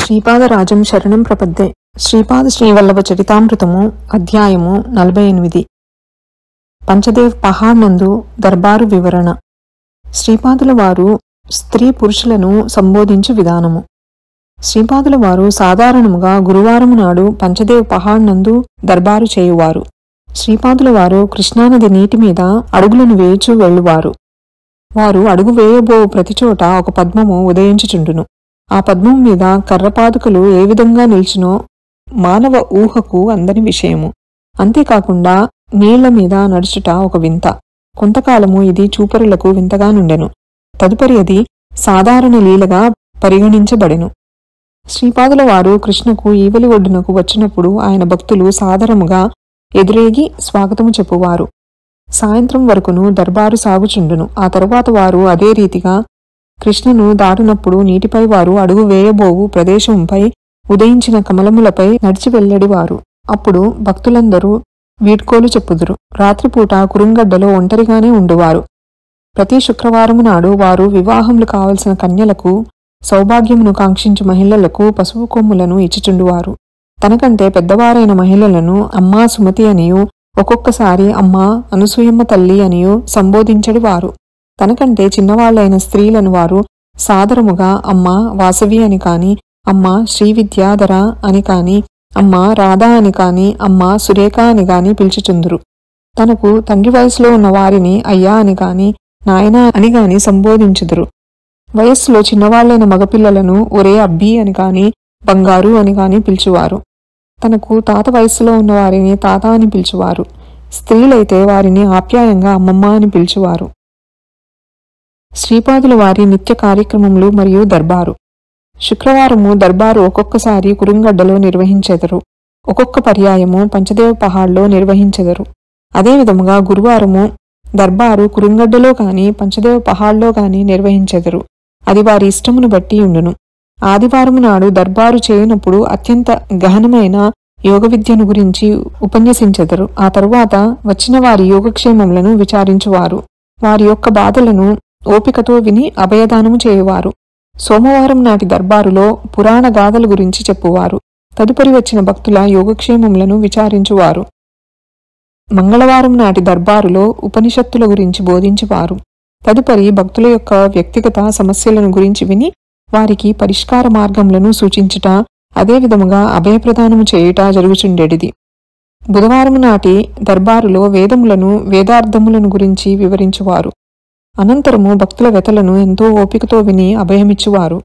శ్రీపాదరాజం శరణం ప్రపద్దే. శ్రీపాద శ్రీవల్లభ చరితామృతము అధ్యాయము 48. పంచదేవ్ పహాడ్ నందు దర్బారు వివరణ. శ్రీపాదుల వారు స్త్రీ పురుషులను సంబోధించు విధానము. శ్రీపాదుల వారు సాధారణముగా గురువారము నాడు పంచదేవ్ పహాడ్ నందు దర్బారు చేయువారు. శ్రీపాదుల వారు కృష్ణానది నీటి మీద అడుగులను వేయచూ వెళ్ళువారు. వారు అడుగు వేయబో ప్రతిచోట ఒక పద్మము ఉదయించుచుండును. ఆ పద్మం మీద కర్రపాదుకలు ఏ విధంగా నిల్చునో మానవ ఊహకు అందని విషయము. అంతేకాకుండా నీళ్ల మీద నడుచుట ఒక వింత. కొంతకాలము ఇది చూపరులకు వింతగా నుండెను. తదుపరి అది సాధారణ లీలగా పరిగణించబడెను. శ్రీపాదుల వారు కృష్ణకు ఈవలి ఒడ్డునకు వచ్చినప్పుడు ఆయన భక్తులు సాదరముగా ఎదురేగి స్వాగతము చెప్పువారు. సాయంత్రం వరకును దర్బారు సాగుచుండును. ఆ తరువాత వారు అదే రీతిగా కృష్ణను దాటినప్పుడు నీటిపై వారు అడుగు వేయబోవు ప్రదేశంపై ఉదయించిన కమలములపై నడిచి వెల్లడివారు. అప్పుడు భక్తులందరూ వీడ్కోలు చెప్పుదురు. రాత్రిపూట కురుంగడ్డలో ఒంటరిగానే ఉండువారు. ప్రతి శుక్రవారము నాడు వారు వివాహములు కావలసిన కన్యలకు, సౌభాగ్యమును కాంక్షించు మహిళలకు పసుపు కొమ్ములను ఇచ్చుచుండువారు. తనకంటే పెద్దవారైన మహిళలను అమ్మా సుమతి అనియు, ఒక్కొక్కసారి అమ్మా అనసూయమ్మ తల్లి అనియు సంబోధించడివారు. తనకంటే చిన్నవాళ్లైన స్త్రీలను వారు సాదరముగా అమ్మా వాసవి అని కాని, అమ్మా శ్రీవిద్యాధర అని కాని, అమ్మా రాధా అని కాని, అమ్మా సురేఖ అని కాని పిలుచుచుందురు. తనకు తండ్రి వయసులో ఉన్న వారిని అయ్యా అని కాని, నాయనా అని కాని సంబోధించుదురు. వయస్సులో చిన్నవాళ్లైన మగపిల్లలను ఒరే అబ్బి అని కాని, బంగారు అని కాని పిలుచువారు. తనకు తాత వయస్సులో ఉన్న వారిని తాత అని పిలుచువారు. స్త్రీలైతే వారిని ఆప్యాయంగా అమ్మమ్మ అని పిలుచువారు. శ్రీపాదుల వారి నిత్య కార్యక్రమములు మరియు దర్బారు. శుక్రవారము దర్బారు ఒక్కొక్కసారి కురుంగడ్డలో నిర్వహించెదరు. ఒక్కొక్క పర్యాయము పంచదేవ పహాడ్లో నిర్వహించెదరు. అదేవిధముగా గురువారము దర్బారు కురుంగడ్డలో కాని పంచదేవ పహాడ్లో కాని నిర్వహించెదరు. అది వారి ఇష్టమును బట్టి ఉండును. ఆదివారము నాడు దర్బారు చేయనప్పుడు అత్యంత గహనమైన యోగ విద్యను గురించి ఉపన్యసించెదరు. ఆ తరువాత వచ్చిన వారి యోగక్షేమములను విచారించువారు. వారి యొక్క బాధలను ఓపికతో విని అభయదానము చేయువారు. సోమవారం నాటి దర్బారులో పురాణ గాథల గురించి చెప్పువారు. తదుపరి వచ్చిన భక్తుల యోగక్షేమములను విచారించువారు. మంగళవారం నాటి దర్బారులో ఉపనిషత్తుల గురించి బోధించువారు. తదుపరి భక్తుల యొక్క వ్యక్తిగత సమస్యలను గురించి విని వారికి పరిష్కార మార్గములను సూచించుట, అదేవిధముగా అభయప్రదానము చేయుట జరుగుచుండెడిది. బుధవారం నాటి దర్బారులో వేదములను, వేదార్థములను గురించి వివరించువారు. అనంతరము భక్తుల వ్యతలను ఎంతో ఓపికతో విని అభయమిచ్చువారు.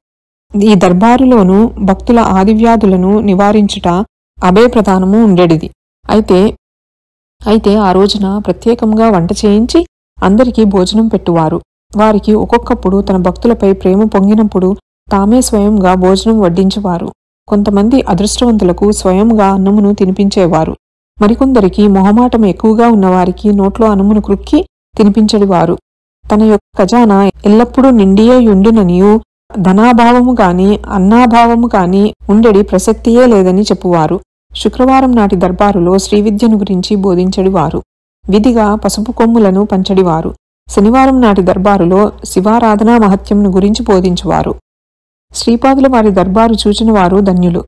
ఈ దర్బారులోనూ భక్తుల ఆదివ్యాధులను నివారించుట, అభయప్రదానము ఉండెడిది. అయితే ఆ రోజున ప్రత్యేకంగా వంట చేయించి అందరికీ భోజనం పెట్టువారు. వారికి ఒక్కొక్కప్పుడు తన భక్తులపై ప్రేమ పొంగినప్పుడు తామే స్వయంగా భోజనం వడ్డించువారు. కొంతమంది అదృష్టవంతులకు స్వయంగా అన్నమును తినిపించేవారు. మరికొందరికి మొహమాటం ఎక్కువగా ఉన్నవారికి నోట్లో అన్నమును క్రుక్కి తినిపించడివారు. తన యొక్క ఖజానా ఎల్లప్పుడూ నిండియే యుండుననియు, ధనాభావము కాని అన్నాభావము కాని ఉండెడి ప్రసక్తియే లేదని చెప్పువారు. శుక్రవారం నాటి దర్బారులో శ్రీవిద్యను గురించి బోధించడివారు. విధిగా పసుపు కొమ్ములను పంచడివారు. శనివారం నాటి దర్బారులో శివారాధనా మహత్యంను గురించి బోధించువారు. శ్రీపాదుల వారి దర్బారు చూచిన వారు ధన్యులు.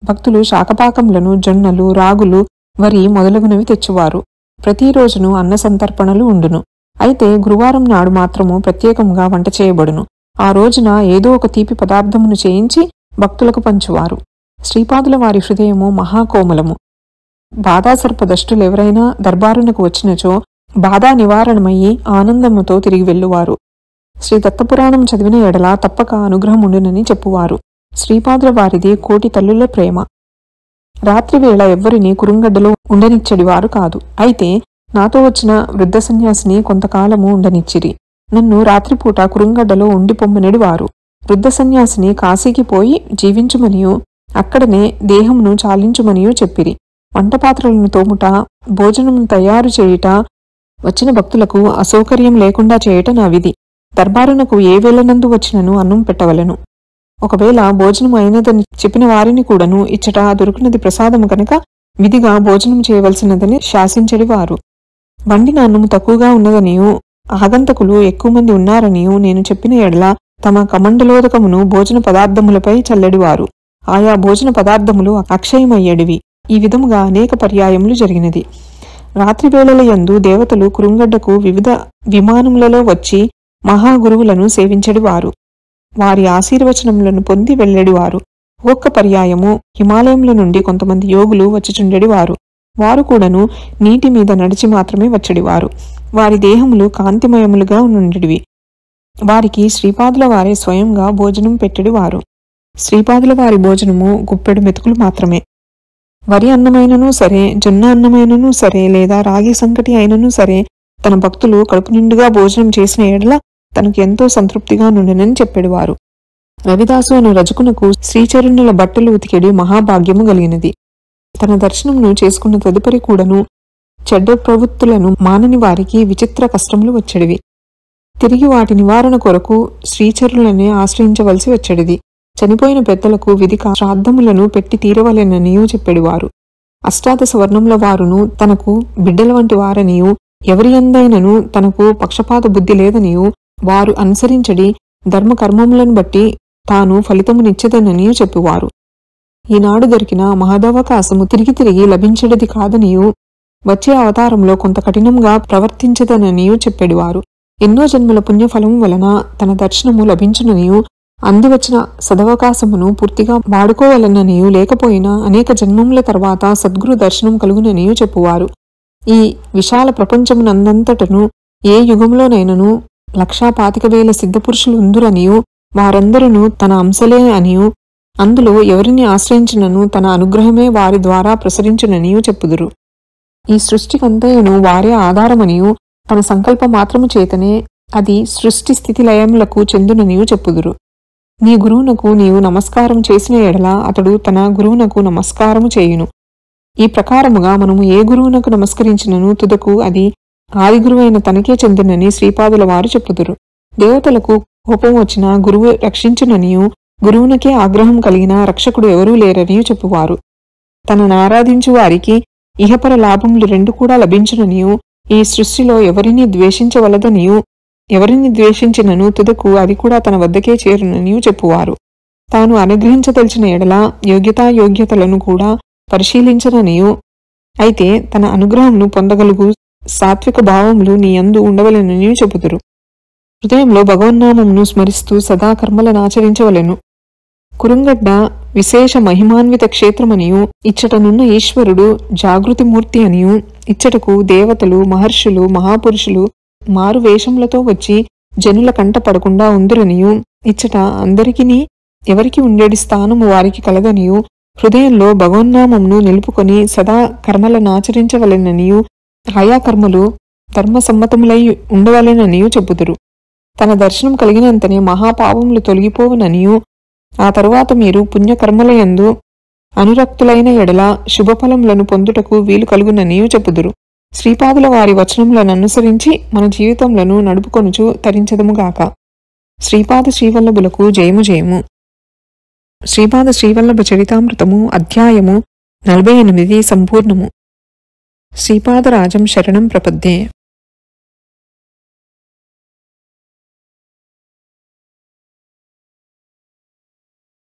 భక్తులు శాకపాకములను, జొన్నలు, రాగులు, వరి మొదలగునవి తెచ్చువారు. ప్రతిరోజును అన్న సంతర్పణలు ఉండును. అయితే గురువారం నాడు మాత్రము ప్రత్యేకంగా వంట చేయబడును. ఆ రోజున ఏదో ఒక తీపి పదార్థమును చేయించి భక్తులకు పంచువారు. శ్రీపాదుల వారి హృదయము మహాకోమలము. బాధాసర్పదష్టులెవరైనా దర్బారునకు వచ్చినచో బాధా నివారణమయ్యి ఆనందముతో తిరిగి వెళ్ళువారు. శ్రీ దత్తపురాణం చదివిన ఎడల తప్పక అనుగ్రహం ఉండునని చెప్పువారు. శ్రీపాదుల వారిది కోటి తల్లుల ప్రేమ. రాత్రివేళ ఎవ్వరిని కురుంగడ్డలో ఉండనిచ్చడివారు కాదు. అయితే నాతో వచ్చిన వృద్ధ సన్యాసిని కొంతకాలము ఉండనిచ్చిరి. నన్ను రాత్రిపూట కురుంగడ్డలో ఉండి పొమ్మనడివారు. వృద్ధ సన్యాసిని కాశీకి పోయి జీవించుమనియు, అక్కడనే దేహమును చాలించుమనియు చెప్పిరి. వంటపాత్రలను తోముట, భోజనమును తయారు చేయుట, వచ్చిన భక్తులకు అసౌకర్యం లేకుండా చేయుట నా విధి. దర్బారునకు ఏ వేళనందు వచ్చినను అన్నం పెట్టవలను. ఒకవేళ భోజనం అయినదని చెప్పిన వారిని కూడాను ఇచ్చట దొరికినది ప్రసాదము కనుక విధిగా భోజనం చేయవలసినదని శాసించడివారు. వండిన అన్నము తక్కువగా ఉన్నదనియు, ఆగంతకులు ఎక్కువ మంది ఉన్నారనియు నేను చెప్పిన ఎడల తమ కమండలోదకమును భోజన పదార్థములపై చల్లడివారు. ఆయా భోజన పదార్థములు అక్షయమయ్యేడివి. ఈ విధముగా అనేక పర్యాయములు జరిగినది. రాత్రి వేళల యందు దేవతలు కురుంగడ్డకు వివిధ విమానములలో వచ్చి మహాగురువులను సేవించెడివారు. వారి ఆశీర్వచనములను పొంది వెళ్ళెడివారు. ఒక్క పర్యాయము హిమాలయముల నుండి కొంతమంది యోగులు వచ్చిచుండెడివారు. వారు కూడాను నీటి మీద నడిచి మాత్రమే వచ్చెడివారు. వారి దేహములు కాంతిమయములుగా నుండివి. వారికి శ్రీపాదుల వారే స్వయంగా భోజనం పెట్టెడివారు. శ్రీపాదుల వారి భోజనము గుప్పెడు మెతుకులు మాత్రమే. వరి అన్నమైననూ సరే, జొన్న అన్నమైననూ సరే, లేదా రాగి సంకటి అయిననూ సరే, తన భక్తులు కడుపు నిండుగా భోజనం చేసిన ఎడల తనకు ఎంతో సంతృప్తిగా నుండినని చెప్పెడివారు. రవిదాసు అను రజకునకు శ్రీచరణుల బట్టలు ఉతికెడి మహాభాగ్యము కలిగినది. తన దర్శనమును చేసుకున్న తదుపరి కూడాను చెడ్డ ప్రవృత్తులను మానని వారికి విచిత్ర కష్టములు వచ్చెడివి. తిరిగి వాటి నివారణ కొరకు శ్రీచరులనే ఆశ్రయించవలసి వచ్చెడిది. చనిపోయిన పెద్దలకు విధిక శ్రాద్ధములను పెట్టి తీరవలెననియూ చెప్పెడివారు. అష్టాదశ వర్ణముల వారును తనకు బిడ్డల వంటి వారనియూ, ఎవరి యందైనను తనకు పక్షపాత బుద్ధి లేదనియూ, వారు అనుసరించడి ధర్మకర్మములను బట్టి తాను ఫలితమునిచ్చేదననియూ చెప్పువారు. ఈనాడు దొరికిన మహదవకాశము తిరిగి తిరిగి లభించడిది కాదనియూ, వచ్చే అవతారంలో కొంత కఠినంగా ప్రవర్తించదననియూ చెప్పెడివారు. ఎన్నో జన్మల పుణ్యఫలము వలన తన దర్శనము లభించుననియూ, అందివచ్చిన సదవకాశమును పూర్తిగా వాడుకోవలననియూ, లేకపోయినా అనేక జన్మముల తర్వాత సద్గురు దర్శనం కలుగుననియూ చెప్పువారు. ఈ విశాల ప్రపంచమునందంతటను ఏ యుగంలోనైనను 1,25,000 సిద్ధపురుషులు ఉందురనియూ, వారందరూ తన అంశలే అనియూ, అందులో ఎవరిని ఆశ్రయించినను తన అనుగ్రహమే వారి ద్వారా ప్రసరించుననియూ చెప్పుదురు. ఈ సృష్టికంతయును వారే ఆధారమనియూ, తన సంకల్ప మాత్రము చేతనే అది సృష్టి స్థితి లయములకు చెందుననియూ చెప్పుదురు. నీ గురువునకు నీవు నమస్కారం చేసిన ఎడల అతడు తన గురువునకు నమస్కారము చేయును. ఈ ప్రకారముగా మనము ఏ గురువునకు నమస్కరించినను తుదకు అది ఆది గురువైన తనకే చెందునని శ్రీపాదుల వారు చెప్పుదురు. దేవతలకు కోపం వచ్చిన గురువు రక్షించుననియూ, గురువునకే ఆగ్రహం కలిగిన రక్షకుడు ఎవరూ లేరనియూ చెప్పువారు. తనను ఆరాధించు వారికి ఇహపర లాభములు రెండు కూడా లభించుననియూ, ఈ సృష్టిలో ఎవరిని ద్వేషించవలదనియూ, ఎవరిని ద్వేషించినను తుదకు అది కూడా తన వద్దకే చేరుననియూ చెప్పువారు. తాను అనుగ్రహించదలిచిన ఎడల యోగ్యతాయోగ్యతలను కూడా పరిశీలించననియూ, అయితే తన అనుగ్రహమును పొందగలుగు సాత్విక భావములు నీ యందు ఉండవలెననియూ చెప్పుదురు. హృదయంలో భగవన్నామమును స్మరిస్తూ సదా కర్మలనాచరించవలెను. కురుంగడ్డ విశేష మహిమాన్విత క్షేత్రమనియూ, ఇచ్చటనున్న ఈశ్వరుడు జాగృతిమూర్తి అనియూ, ఇచ్చటకు దేవతలు, మహర్షులు, మహాపురుషులు మారు వేషములతో వచ్చి జనుల కంట పడకుండా ఉందురనియూ, ఇచ్చట అందరికిని ఎవరికి ఉండేడి స్థానము వారికి కలదనియూ, హృదయంలో భగవన్నామమును నిలుపుకొని సదా కర్మలనాచరించవలెననియూ, ఆయా కర్మలు ధర్మసమ్మతములై ఉండవలెననియూ చెప్పుదురు. తన దర్శనం కలిగినంతనే మహాపాపములు తొలగిపోవుననియూ, ఆ తరువాత మీరు పుణ్యకర్మలయందు అనురక్తులైన ఎడల శుభఫలములను పొందుటకు వీలు కలుగుననియూ చెప్పుదురు. శ్రీపాదుల వారి వచనములను అనుసరించి మన జీవితములను నడుపుకొనుచు తరించదముగాక. శ్రీపాద శ్రీవల్లభులకు జయము జయము. శ్రీపాద శ్రీవల్లభ చరితామృతము అధ్యాయము 48 సంపూర్ణము. శ్రీపాదరాజం శరణం ప్రపద్యే.